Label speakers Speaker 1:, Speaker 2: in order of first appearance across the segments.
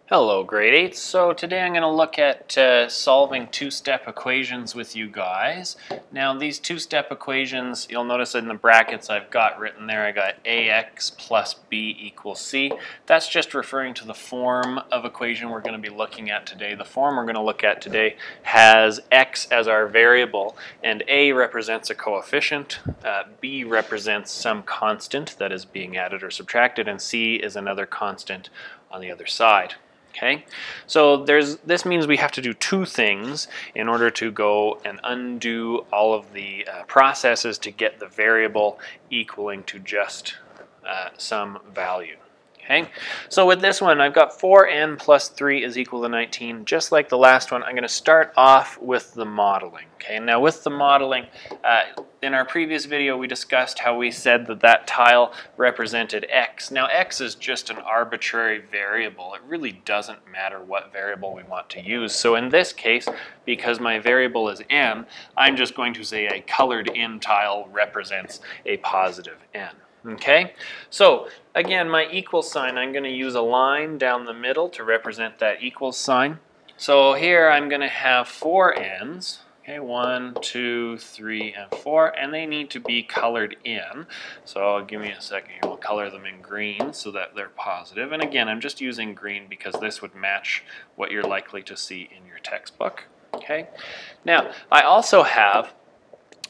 Speaker 1: Hello, grade 8. So today I'm going to look at solving two-step equations with you guys. Now these two-step equations, you'll notice in the brackets I've got written there, I got ax plus b equals c. That's just referring to the form of equation we're going to be looking at today. The form we're going to look at today has x as our variable, and a represents a coefficient, b represents some constant that is being added or subtracted, and c is another constant on the other side. Okay, so this means we have to do two things in order to go and undo all of the processes to get the variable equaling to just some value. Okay, so with this one, I've got 4n plus 3 is equal to 19. Just like the last one, I'm going to start off with the modeling. Okay, now with the modeling, in our previous video, we discussed how we said that that tile represented x. Now, x is just an arbitrary variable. It really doesn't matter what variable we want to use. So in this case, because my variable is n, I'm just going to say a colored in tile represents a positive n. Okay, so again, my equal sign, I'm going to use a line down the middle to represent that equal sign. So here I'm going to have 4 n's. Okay, 1, 2, 3, and 4, and they need to be colored in. So give me a second here. We'll color them in green so that they're positive. And again, I'm just using green because this would match what you're likely to see in your textbook. Okay, now I also have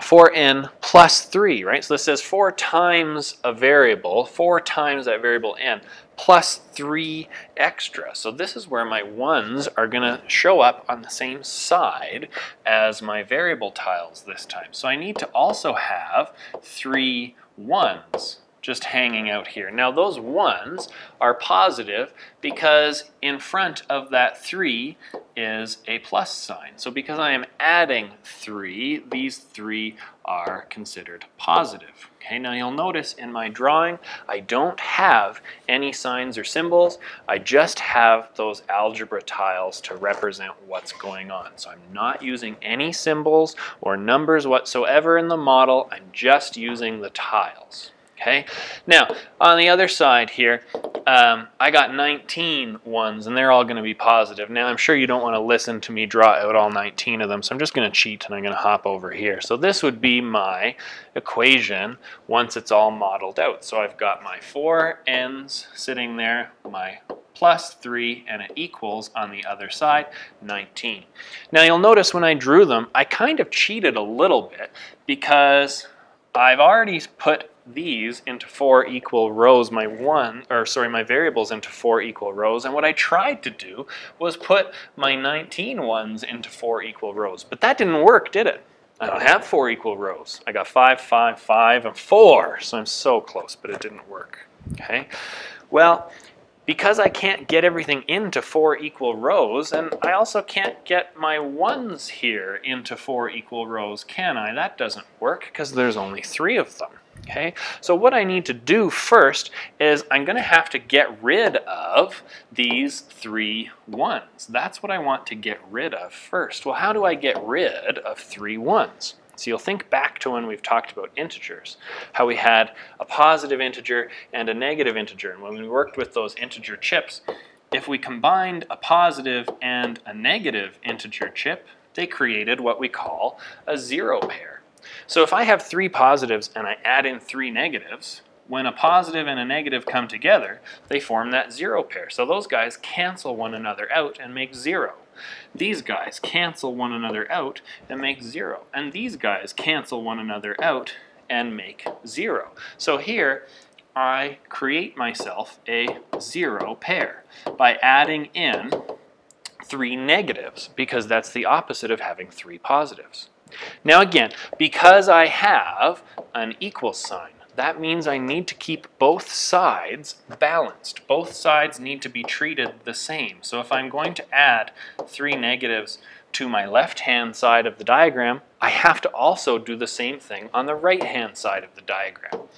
Speaker 1: 4n plus 3, right? So this says 4 times a variable, 4 times that variable n, plus 3 extra. So this is where my 1's are going to show up on the same side as my variable tiles this time. So I need to also have 3 1's just hanging out here. Now those 1's are positive because in front of that 3 is a plus sign. So because I am adding 3, these 3 are considered positive. Okay, now you'll notice in my drawing I don't have any signs or symbols. I just have those algebra tiles to represent what's going on. So I'm not using any symbols or numbers whatsoever in the model. I'm just using the tiles. Okay, now on the other side here, I got 19 1's and they're all going to be positive. Now I'm sure you don't want to listen to me draw out all 19 of them, so I'm just going to cheat and I'm going to hop over here. So this would be my equation once it's all modeled out. So I've got my 4 n's sitting there, my plus 3, and it equals on the other side 19. Now you'll notice when I drew them, I kind of cheated a little bit because I've already put these into 4 equal rows, my variables into 4 equal rows, and what I tried to do was put my 19 1's into 4 equal rows, but that didn't work, did it? I don't have 4 equal rows. I got 5, 5, 5, and 4, so I'm so close, but it didn't work. Okay, well, because I can't get everything into 4 equal rows, and I also can't get my 1's here into 4 equal rows, can I? That doesn't work because there's only 3 of them. Okay, so what I need to do first is I'm going to have to get rid of these 3 1's. That's what I want to get rid of first. Well, how do I get rid of 3 1's? So you'll think back to when we've talked about integers, how we had a positive integer and a negative integer. And when we worked with those integer chips, if we combined a positive and a negative integer chip, they created what we call a 0 pair. So if I have 3 positives and I add in 3 negatives, when a positive and a negative come together, they form that 0 pair. So those guys cancel one another out and make 0. These guys cancel one another out and make 0. And these guys cancel one another out and make 0. So here, I create myself a 0 pair by adding in 3 negatives, because that's the opposite of having 3 positives. Now again, because I have an equal sign, that means I need to keep both sides balanced. Both sides need to be treated the same. So if I'm going to add 3 negatives to my left-hand side of the diagram, I have to also do the same thing on the right-hand side of the diagram.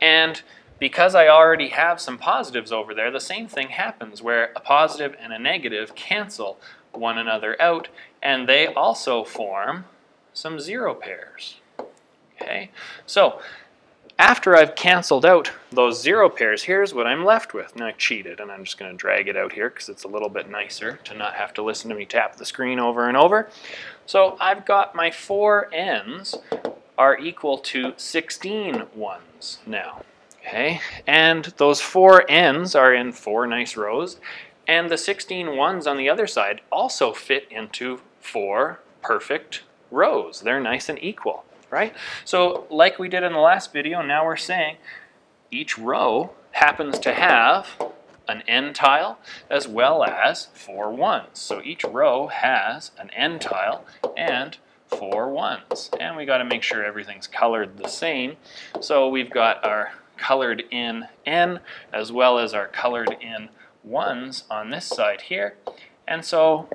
Speaker 1: And because I already have some positives over there, the same thing happens where a positive and a negative cancel one another out, and they also form some 0 pairs. Okay, so after I've canceled out those 0 pairs, here's what I'm left with. Now I cheated, and I'm just going to drag it out here because it's a little bit nicer to not have to listen to me tap the screen over and over. So I've got my 4 n's are equal to 16 ones now. Okay, and those 4 n's are in 4 nice rows, and the 16 ones on the other side also fit into 4 perfect rows. They're nice and equal, right? So like we did in the last video, now we're saying each row happens to have an n tile as well as 4 ones. So each row has an n tile and 4 ones. And we got to make sure everything's colored the same. So we've got our colored in n as well as our colored in ones on this side here. And so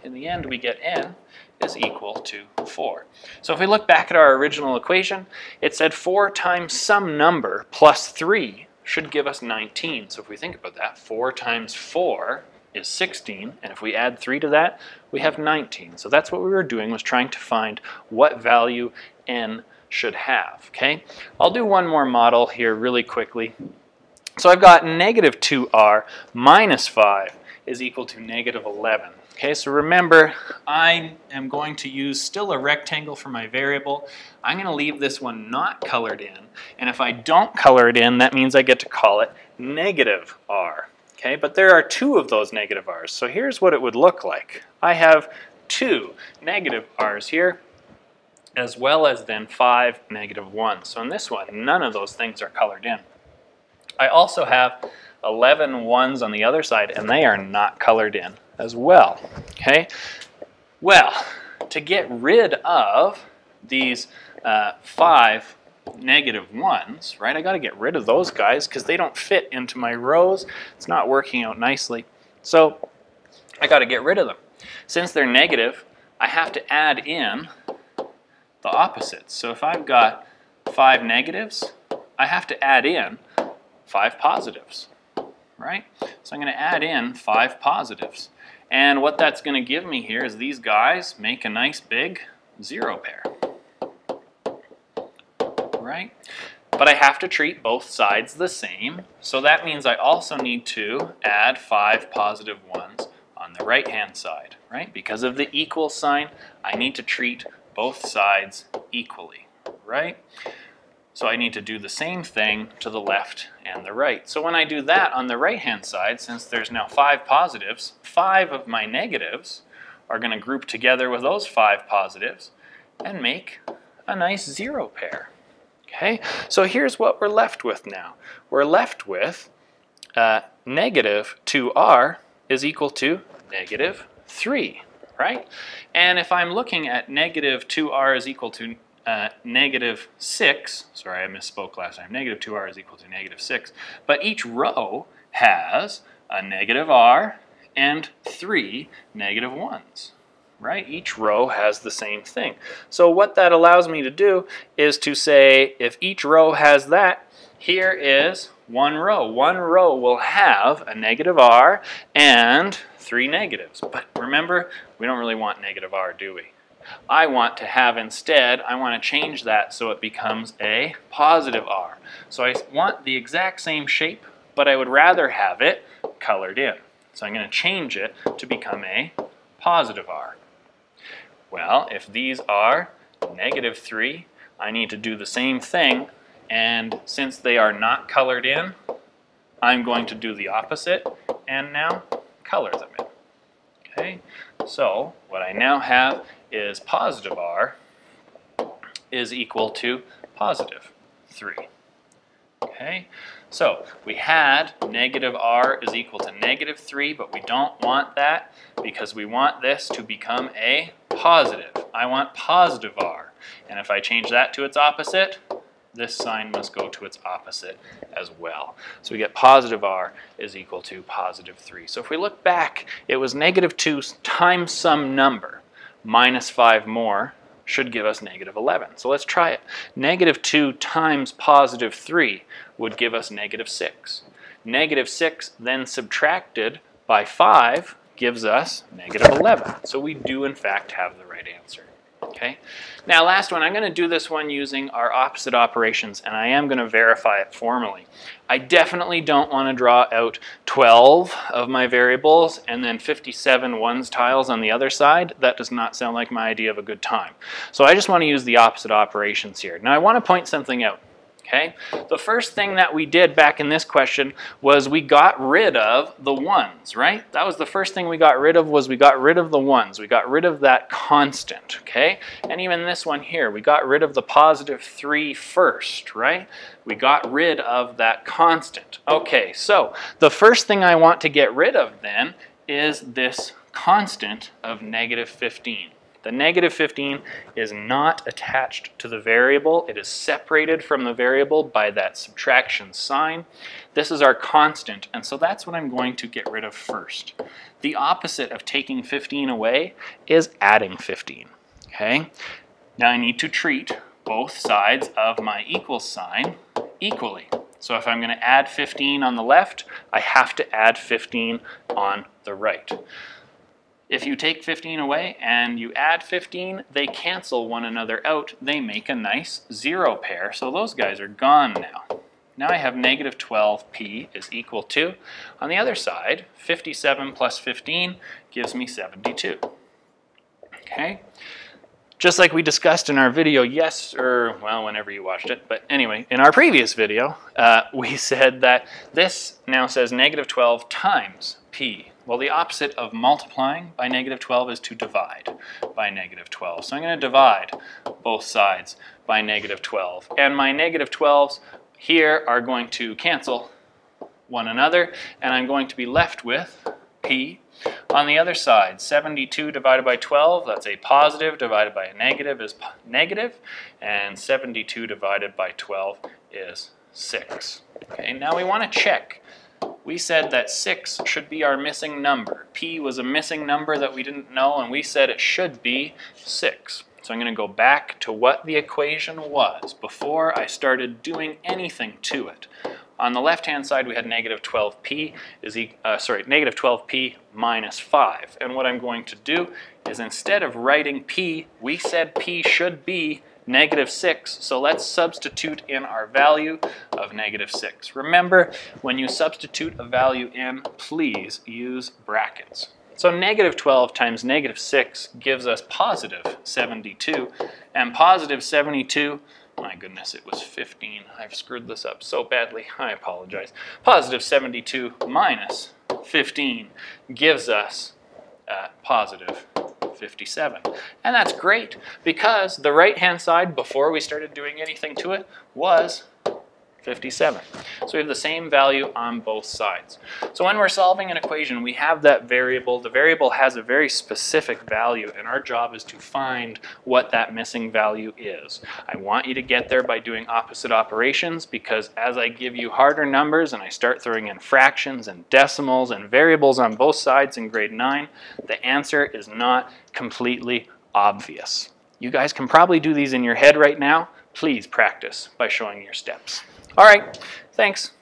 Speaker 1: in the end we get n is equal to 4. So if we look back at our original equation, it said 4 times some number plus 3 should give us 19. So if we think about that, 4 times 4 is 16, and if we add 3 to that, we have 19. So that's what we were doing, was trying to find what value n should have. Okay, I'll do one more model here really quickly. So I've got negative 2r minus 5 is equal to negative 11. Okay, so remember, I am going to use still a rectangle for my variable. I'm going to leave this one not colored in, and if I don't color it in, that means I get to call it negative r. Okay, but there are 2 of those negative r's, so here's what it would look like. I have 2 negative r's here, as well as then 5 negative 1s. So in this one, none of those things are colored in. I also have 11 ones on the other side, and they are not colored in as well. Okay, well, to get rid of these 5 negative 1s, right, I got to get rid of those guys because they don't fit into my rows. It's not working out nicely. So I got to get rid of them. Since they're negative, I have to add in the opposites. So if I've got 5 negatives, I have to add in 5 positives, right? So I'm going to add in 5 positives. And what that's going to give me here is these guys make a nice big 0 pair, right? But I have to treat both sides the same, so that means I also need to add 5 positive ones on the right-hand side, right? Because of the equal sign, I need to treat both sides equally, right? So I need to do the same thing to the left and the right. So when I do that on the right-hand side, since there's now 5 positives, 5 of my negatives are going to group together with those 5 positives and make a nice 0 pair. Okay, so here's what we're left with now. We're left with negative 2r is equal to negative 3, right? And if I'm looking at negative 2r is equal to negative 6, sorry I misspoke last time, negative 2r is equal to negative 6, but each row has a negative r and 3 negative 1s, right? Each row has the same thing. So what that allows me to do is to say if each row has that, here is one row. One row will have a negative r and 3 negatives. But remember, we don't really want negative r, do we? I want to have instead, I want to change that so it becomes a positive r. So I want the exact same shape, but I would rather have it colored in. So I'm going to change it to become a positive r. Well, if these are negative 3, I need to do the same thing, and since they are not colored in, I'm going to do the opposite and now color them in. Okay, so what I now have is positive r is equal to positive 3. Okay, so we had negative r is equal to negative 3, but we don't want that because we want this to become a positive. I want positive r, and if I change that to its opposite, this sign must go to its opposite as well. So we get positive r is equal to positive 3. So if we look back, it was negative 2 times some number minus 5 more should give us negative 11. So let's try it. Negative 2 times positive 3 would give us negative 6. Negative 6 then subtracted by 5 gives us negative 11. So we do in fact have the right answer. Okay. Now last one, I'm going to do this one using our opposite operations, and I am going to verify it formally. I definitely don't want to draw out 12 of my variables and then 57 ones tiles on the other side. That does not sound like my idea of a good time. So I just want to use the opposite operations here. Now I want to point something out. Okay? The first thing that we did back in this question was we got rid of the ones, right? That was the first thing we got rid of, was we got rid of the ones. We got rid of that constant, okay? And even this one here, we got rid of the positive 3 first, right? We got rid of that constant. Okay, so the first thing I want to get rid of then is this constant of negative 15. The negative 15 is not attached to the variable. It is separated from the variable by that subtraction sign. This is our constant, and so that's what I'm going to get rid of first. The opposite of taking 15 away is adding 15. Okay? Now I need to treat both sides of my equal sign equally. So if I'm going to add 15 on the left, I have to add 15 on the right. If you take 15 away and you add 15, they cancel one another out. They make a nice 0 pair, so those guys are gone now. Now I have negative 12p is equal to, on the other side, 57 plus 15 gives me 72. Okay? Just like we discussed in our video, well, whenever you watched it, but anyway, in our previous video, we said that this now says negative 12 times p. Well, the opposite of multiplying by negative 12 is to divide by negative 12. So I'm going to divide both sides by negative 12. And my negative 12s here are going to cancel one another, and I'm going to be left with p. On the other side, 72 divided by 12, that's a positive, divided by a negative is negative, and 72 divided by 12 is 6. Okay, now we want to check. We said that 6 should be our missing number. P was a missing number that we didn't know, and we said it should be 6. So I'm going to go back to what the equation was before I started doing anything to it. On the left-hand side, we had negative 12p negative 12p minus 5. And what I'm going to do is, instead of writing p, we said p should be negative 6, so let's substitute in our value of negative 6. Remember, when you substitute a value in, please use brackets. So negative 12 times negative 6 gives us positive 72, and positive 72, my goodness, it was 15. I've screwed this up so badly, I apologize. Positive 72 minus 15 gives us positive 57. And that's great, because the right-hand side, before we started doing anything to it, was 57. So we have the same value on both sides. So when we're solving an equation, we have that variable. The variable has a very specific value, and our job is to find what that missing value is. I want you to get there by doing opposite operations, because as I give you harder numbers and I start throwing in fractions and decimals and variables on both sides in grade 9, the answer is not completely obvious. You guys can probably do these in your head right now. Please practice by showing your steps. All right, thanks.